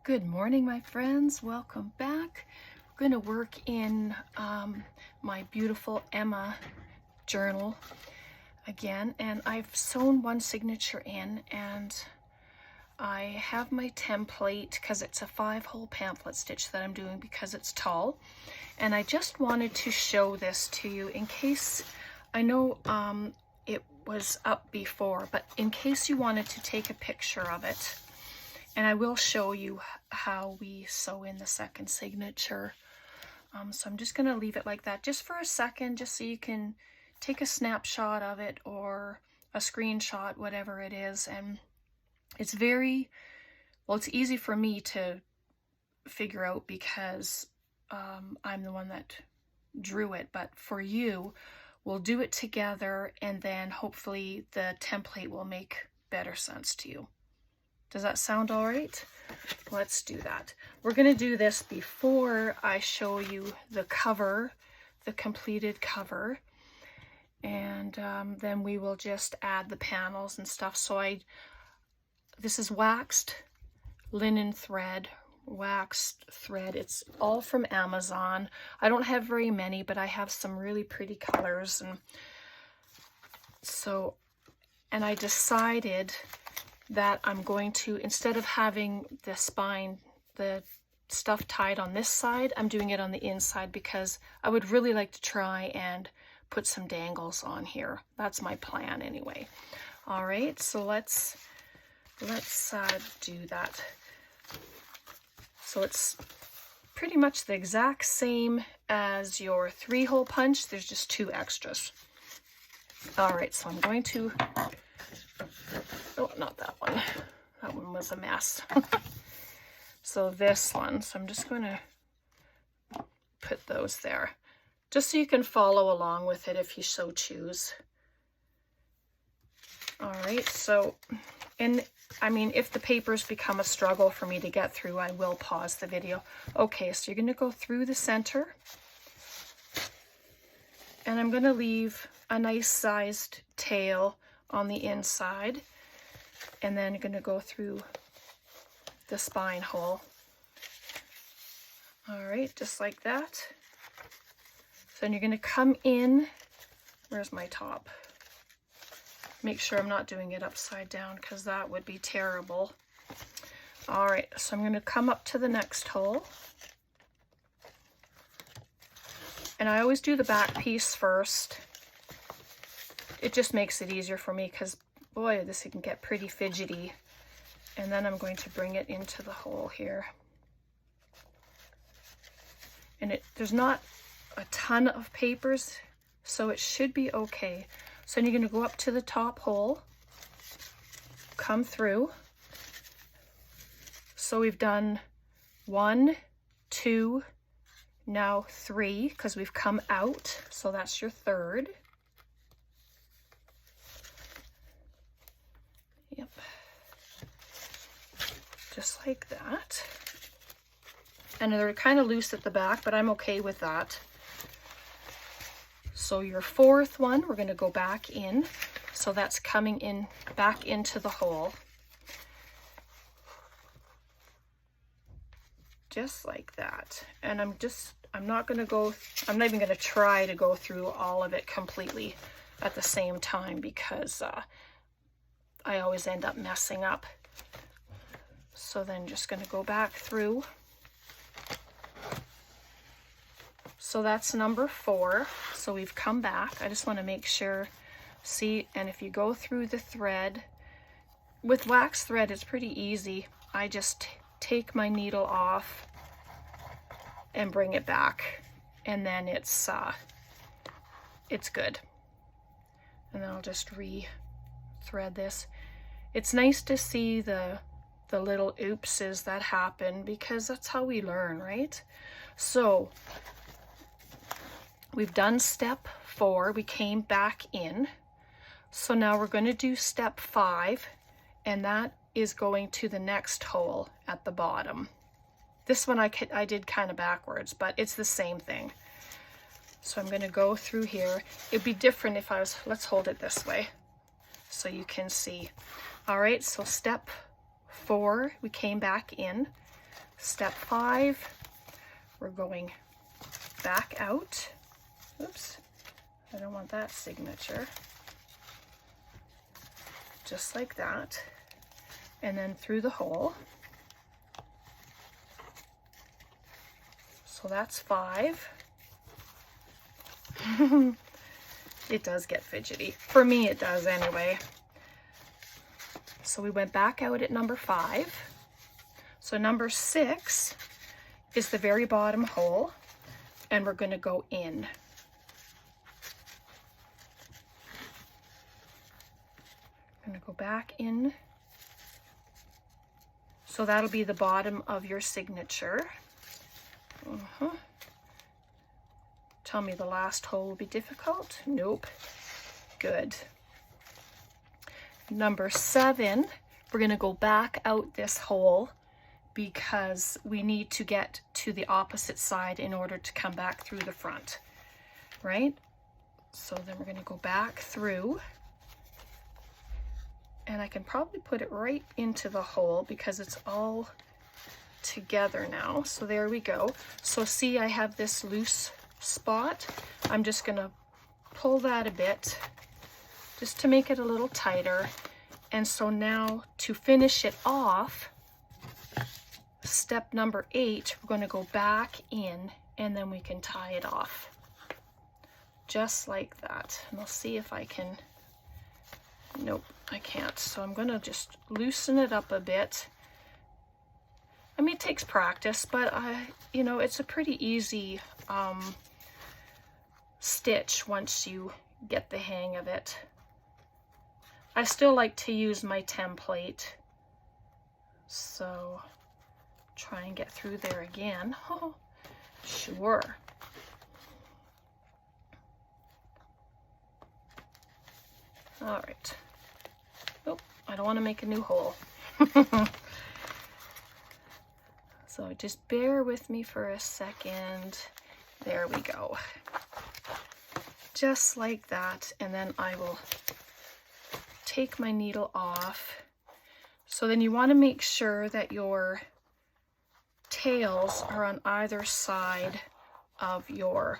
Good morning, my friends. Welcome back. We're going to work in my beautiful Emma journal again, and I've sewn one signature in, and I have my template because it's a 5-hole pamphlet stitch that I'm doing because it's tall, and I just wanted to show this to you in case, I know it was up before, but in case you wanted to take a picture of it. And I will show you how we sew in the second signature. So I'm just going to leave it like that just for a second, just so you can take a snapshot of it or a screenshot, whatever it is. And it's it's easy for me to figure out because I'm the one that drew it. But for you, we'll do it together, and then hopefully the template will make better sense to you. Does that sound all right? Let's do that. We're going to do this before I show you the cover, the completed cover, and then we will just add the panels and stuff. So this is waxed linen thread, waxed thread. It's all from Amazon. I don't have very many, but I have some really pretty colors, and I decided that I'm going to, instead of having the spine, the stuff tied on this side, I'm doing it on the inside because I would really like to try and put some dangles on here. That's my plan anyway. All right, so let's do that. So it's pretty much the exact same as your 3-hole punch. There's just 2 extras. All right, so I'm going to, oh, not that one. That one was a mess. So this one, so I'm just going to put those there, just so you can follow along with it if you so choose. All right, so, and I mean, if the papers become a struggle for me to get through, I will pause the video. Okay, so you're going to go through the center, and I'm going to leave a nice sized tail on the inside, and then going to go through the spine hole. All right, just like that. So then you're going to come in. Where's my top? Make sure I'm not doing it upside down because that would be terrible. All right, so I'm going to come up to the next hole. And I always do the back piece first. It just makes it easier for me because, boy, this can get pretty fidgety. And then I'm going to bring it into the hole here. And there's not a ton of papers, so it should be okay. So then you're going to go up to the top hole, come through. So we've done 1, 2, now 3, because we've come out. So that's your 3rd. Yep. Just like that. And they're kind of loose at the back, but I'm okay with that. So your 4th one, we're going to go back in. So that's coming in back into the hole. Just like that. And I'm not even going to try to go through all of it completely at the same time because I always end up messing up. So then just going to go back through. So that's number 4. So we've come back. I just want to make sure, see, and if you go through the thread, with wax thread, it's pretty easy. I just take my needle off and bring it back, and then it's good. And then I'll just re-thread this. It's nice to see the little oopses that happen because that's how we learn, right? So we've done step 4, we came back in. So now we're going to do step 5, and that is going to the next hole at the bottom. This one I did kind of backwards, but it's the same thing. So I'm going to go through here. It'd be different if I was, let's hold it this way so you can see. All right, so step 4, we came back in. Step 5, we're going back out. Oops, I don't want that signature. Just like that. And then through the hole. So that's 5. It does get fidgety. For me, it does anyway. So we went back out at number 5. So number 6 is the very bottom hole, and we're going to go in. I'm going to go back in. So that'll be the bottom of your signature. Tell me the last hole will be difficult? Nope. Good. Number 7, we're going to go back out this hole because we need to get to the opposite side in order to come back through the front, right? So then we're going to go back through, and I can probably put it right into the hole because it's all together now. So there we go. So see, I have this loose spot. I'm just going to pull that a bit just to make it a little tighter. And so now to finish it off, step number 8, we're going to go back in, and then we can tie it off just like that. And I'll see if I can. Nope, I can't. So I'm going to just loosen it up a bit. I mean, it takes practice, but you know, it's a pretty easy stitch once you get the hang of it. I still like to use my template, so try and get through there again. Oh, sure. All right. Oh, I don't want to make a new hole. So just bear with me for a second. There we go. Just like that, and then I will take my needle off. So then you want to make sure that your tails are on either side of your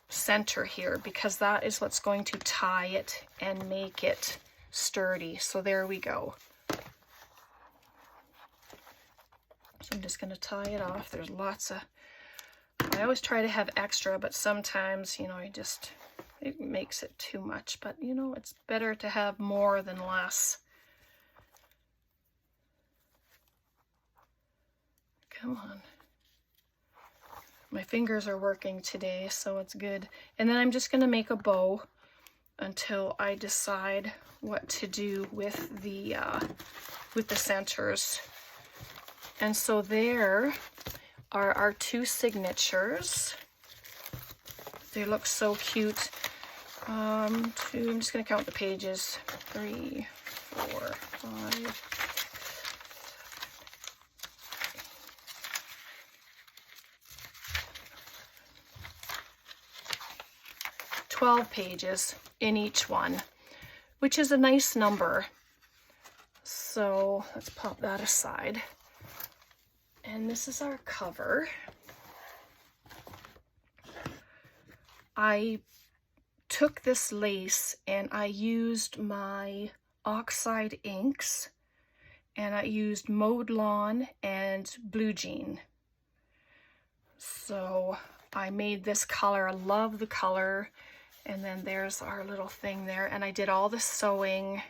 center here, because that is what's going to tie it and make it sturdy. So there we go. So I'm just going to tie it off. There's lots of, I always try to have extra, but sometimes, you know, it makes it too much. But, you know, it's better to have more than less. Come on. My fingers are working today, so it's good. And then I'm just going to make a bow until I decide what to do with the centers. And so there are our 2 signatures. They look so cute. I'm just going to count the pages. 3, 4, 5. 12 pages in each one, which is a nice number. So let's pop that aside. And this is our cover. I took this lace and I used my oxide inks, and I used Mowed Lawn and Blue Jean. So I made this color. I love the color. And then there's our little thing there. And I did all the sewing.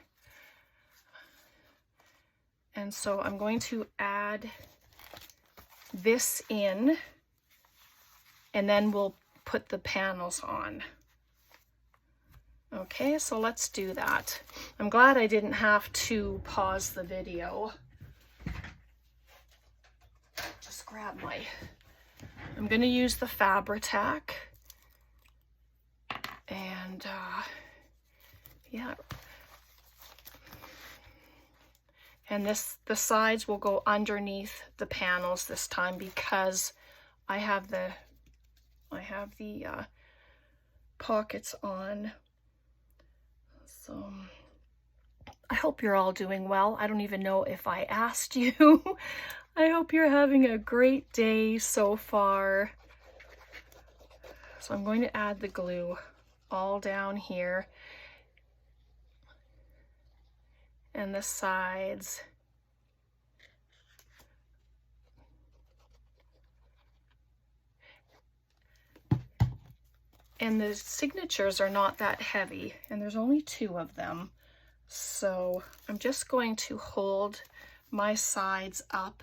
And so I'm going to add this in, and then we'll put the panels on. Okay, so let's do that. I'm glad I didn't have to pause the video. Just grab my, I'm going to use the Fabri-Tac, and yeah. And the sides will go underneath the panels this time, because I have the pockets on. So I hope you're all doing well. I don't even know if I asked you. I hope you're having a great day so far. So I'm going to add the glue all down here and the sides. And the signatures are not that heavy, and there's only 2 of them. So I'm just going to hold my sides up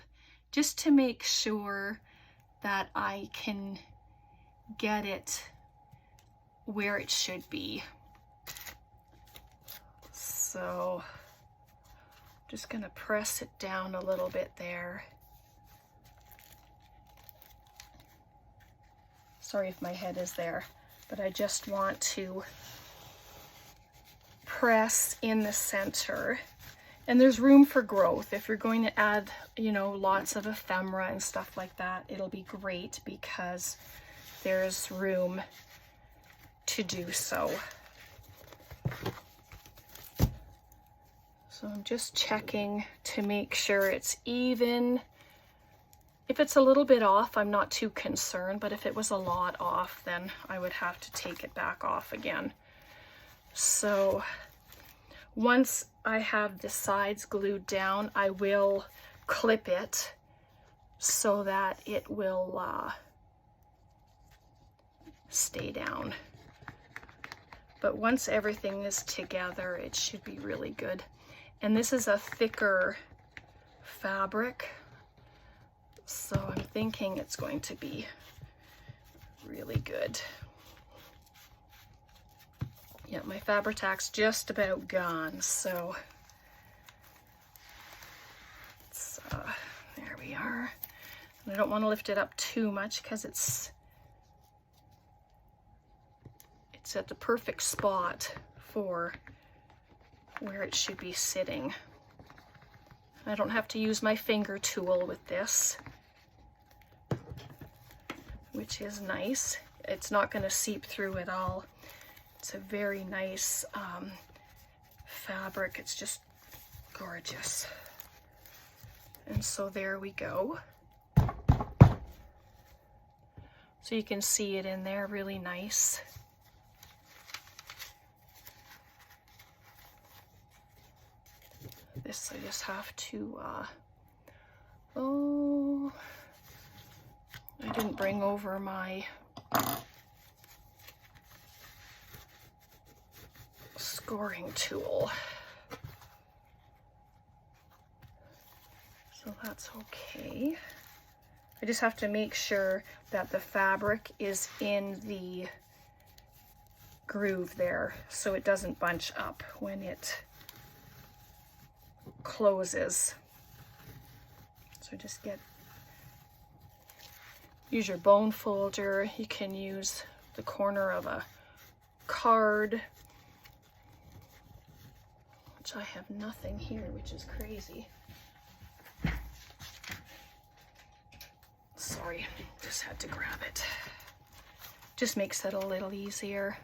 just to make sure that I can get it where it should be. So I'm just gonna press it down a little bit there. Sorry if my head is there, but I just want to press in the center. And there's room for growth. If you're going to add, you know, lots of ephemera and stuff like that, it'll be great because there's room to do so. So I'm just checking to make sure it's even. If it's a little bit off, I'm not too concerned, but if it was a lot off, then I would have to take it back off again. So once I have the sides glued down, I will clip it so that it will stay down. But once everything is together, it should be really good. And this is a thicker fabric, so I'm thinking it's going to be really good. Yeah, my Fabri-Tac's just about gone, so it's, there we are. And I don't want to lift it up too much because it's at the perfect spot for where it should be sitting. I don't have to use my finger tool with this, which is nice. It's not going to seep through at all. It's a very nice fabric. It's just gorgeous. And so there we go. So you can see it in there, really nice. This I just have to, oh, I didn't bring over my scoring tool. So that's okay. I just have to make sure that the fabric is in the groove there so it doesn't bunch up when it closes. So just use your bone folder. You can use the corner of a card, which I have nothing here, which is crazy. Sorry, just had to grab it. Just makes it a little easier.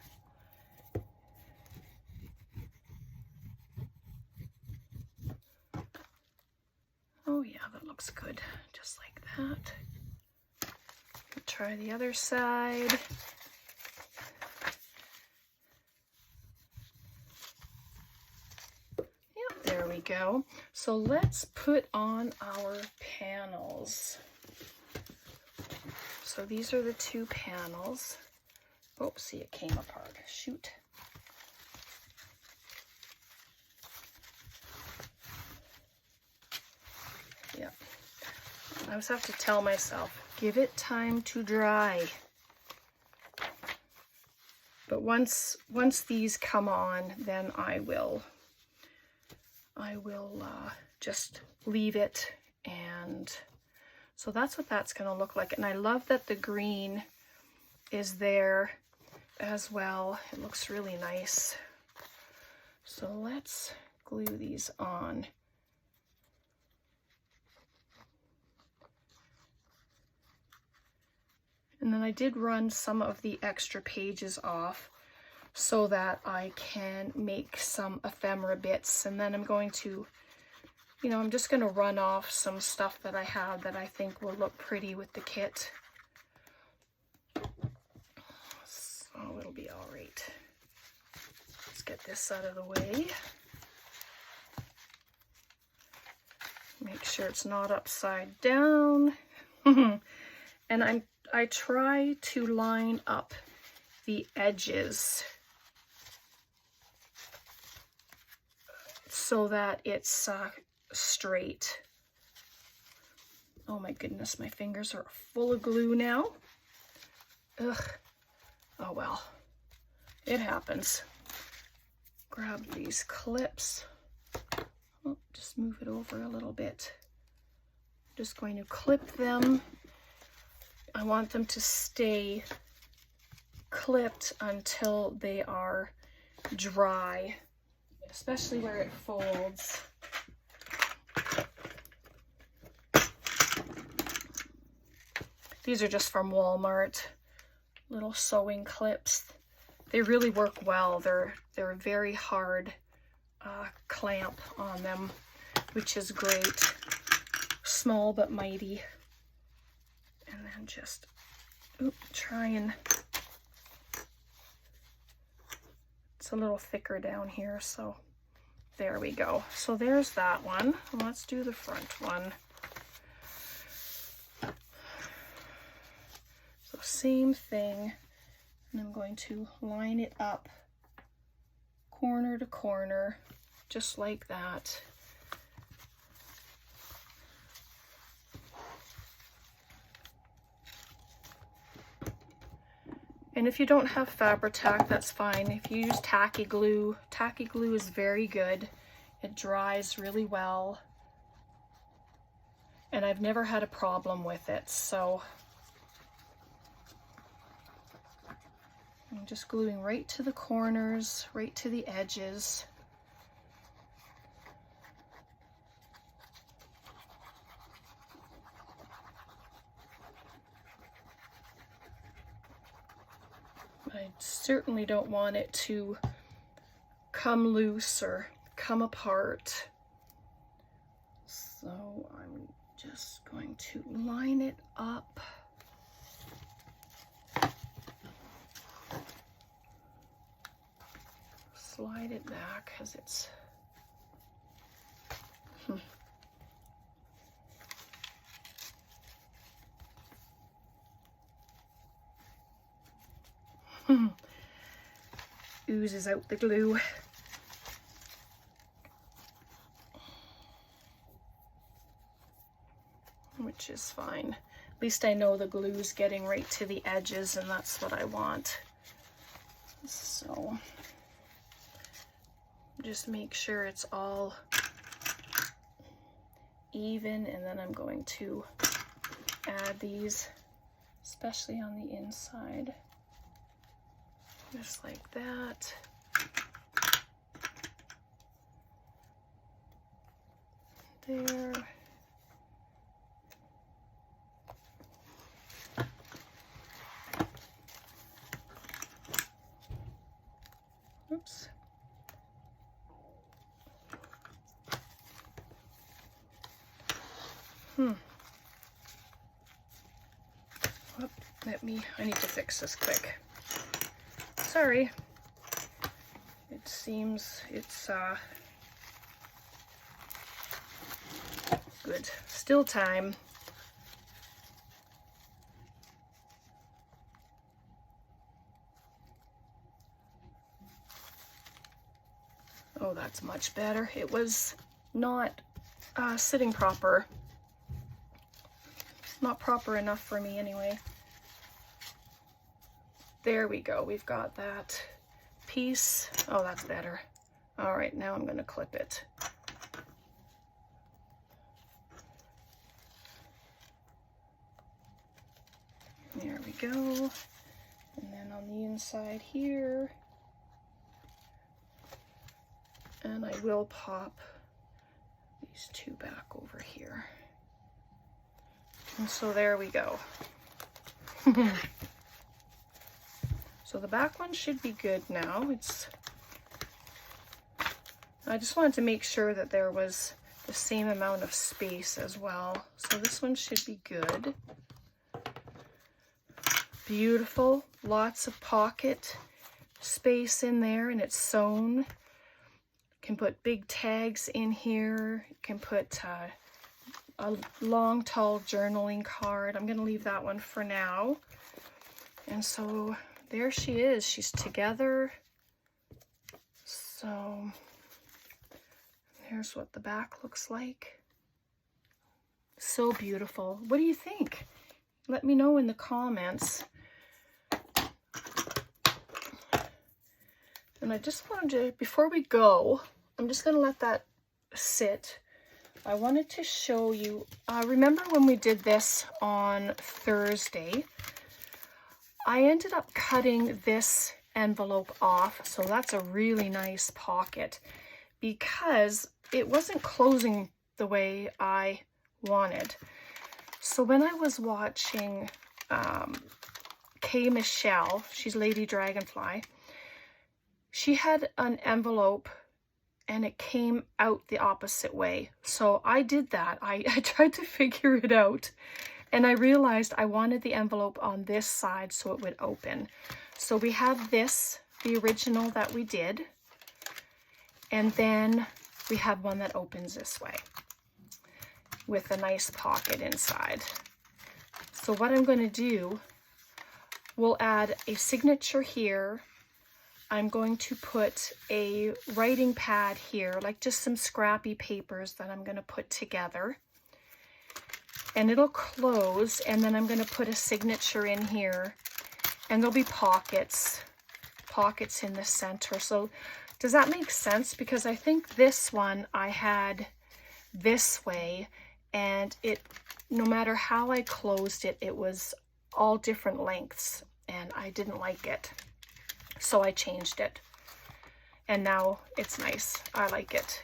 Oh yeah, that looks good, just like that. We'll try the other side. Yep, there we go. So let's put on our panels. So these are the 2 panels. Oops, see, it came apart. Shoot. Yeah. I always have to tell myself, give it time to dry. But once these come on, then I will just leave it, and so that's what that's going to look like. And I love that the green is there as well. It looks really nice. So let's glue these on. And then I did run some of the extra pages off so that I can make some ephemera bits, and then I'm going to you know, I'm just going to run off some stuff that I have that I think will look pretty with the kit. So it'll be all right. Let's get this out of the way. Make sure it's not upside down. And I try to line up the edges so that it's straight. Oh my goodness, my fingers are full of glue now. Ugh. Oh well, it happens. Grab these clips. Oh, just move it over a little bit. Just going to clip them. I want them to stay clipped until they are dry, especially where it folds. These are just from Walmart, little sewing clips. They really work well. They're a very hard clamp on them, which is great. Small but mighty. And then just try and, it's a little thicker down here, so there we go. So there's that one. Let's do the front one. So same thing, and I'm going to line it up corner to corner, just like that. And if you don't have Fabri-Tac, that's fine. If you use tacky glue is very good. It dries really well. And I've never had a problem with it, so I'm just gluing right to the corners, right to the edges. I certainly don't want it to come loose or come apart. So I'm just going to line it up. Slide it back because it's oozes out the glue. Which is fine. At least I know the glue's getting right to the edges, and that's what I want. So just make sure it's all even, and then I'm going to add these, especially on the inside, just like that. There. Oops. I need to fix this quick. Sorry. It seems it's good. Still time. Oh, that's much better. It was not sitting proper. Not proper enough for me anyway. There we go. We've got that piece. Oh, that's better. All right, now I'm going to clip it. There we go. And then on the inside here, and I will pop these two back over here. And so there we go. So the back one should be good now. I just wanted to make sure that there was the same amount of space as well. So this one should be good. Beautiful, lots of pocket space in there, and it's sewn. You can put big tags in here. You can put a long, tall journaling card. I'm going to leave that one for now. And so there she is. She's together. So here's what the back looks like. So beautiful. What do you think? Let me know in the comments. And I just wanted to, before we go, I'm just going to let that sit. I wanted to show you, remember when we did this on Thursday, I ended up cutting this envelope off. So that's a really nice pocket because it wasn't closing the way I wanted. So when I was watching Kay Michelle, she's Lady Dragonfly, she had an envelope and it came out the opposite way. So I did that. I tried to figure it out, and I realized I wanted the envelope on this side so it would open. So we have this, the original that we did, and then we have one that opens this way with a nice pocket inside. So what I'm going to do, we'll add a signature here. I'm going to put a writing pad here, like just some scrappy papers that I'm going to put together. And it'll close, and then I'm going to put a signature in here, and there'll be pockets in the center. So does that make sense? Because I think this one I had this way, and it, no matter how I closed it, it was all different lengths, and I didn't like it. So I changed it, and now it's nice. I like it.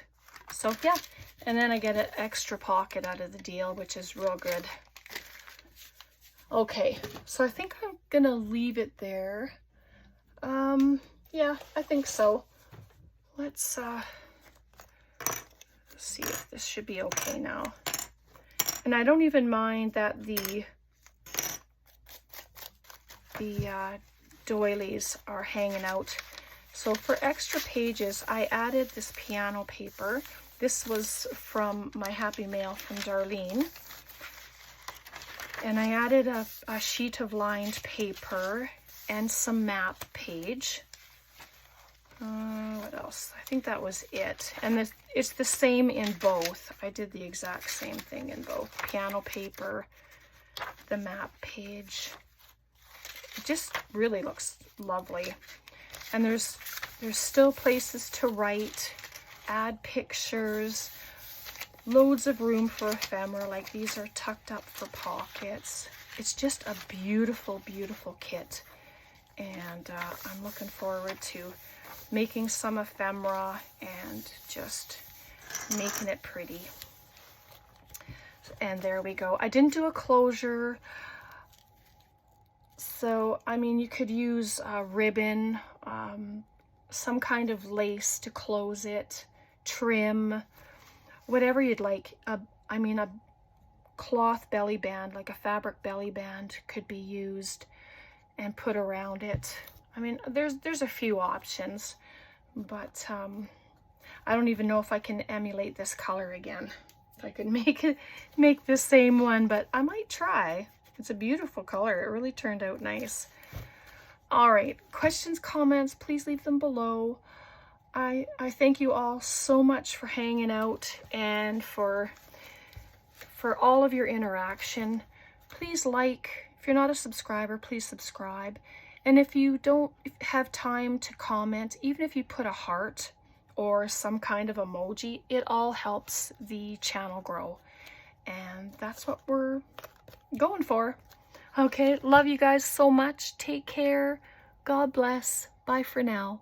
So yeah, and then I get an extra pocket out of the deal, which is real good. Okay, so I think I'm gonna leave it there. Yeah, I think so. Let's see if this should be okay now. And I don't even mind that the doilies are hanging out. So for extra pages, I added this piano paper. This was from my Happy Mail from Darlene. And I added a sheet of lined paper and some map page. What else? I think that was it. And it's the same in both. I did the exact same thing in both. Piano paper, the map page. It just really looks lovely. And there's still places to write, add pictures, loads of room for ephemera. Like these are tucked up for pockets. It's just a beautiful, beautiful kit. And I'm looking forward to making some ephemera and just making it pretty. And there we go. I didn't do a closure. So, I mean, you could use a ribbon, some kind of lace to close it, trim, whatever you'd like. I mean, a cloth belly band, like a fabric belly band, could be used and put around it. I mean, there's a few options, but I don't even know if I can emulate this color again. If I could make the same one, but I might try. It's a beautiful color. It really turned out nice. All right, questions, comments, please leave them below. I thank you all so much for hanging out and for all of your interaction. Please like. If you're not a subscriber, please subscribe. And if you don't have time to comment, even if you put a heart or some kind of emoji, it all helps the channel grow. And that's what we're going for. Okay, love you guys so much. Take care. God bless. Bye for now.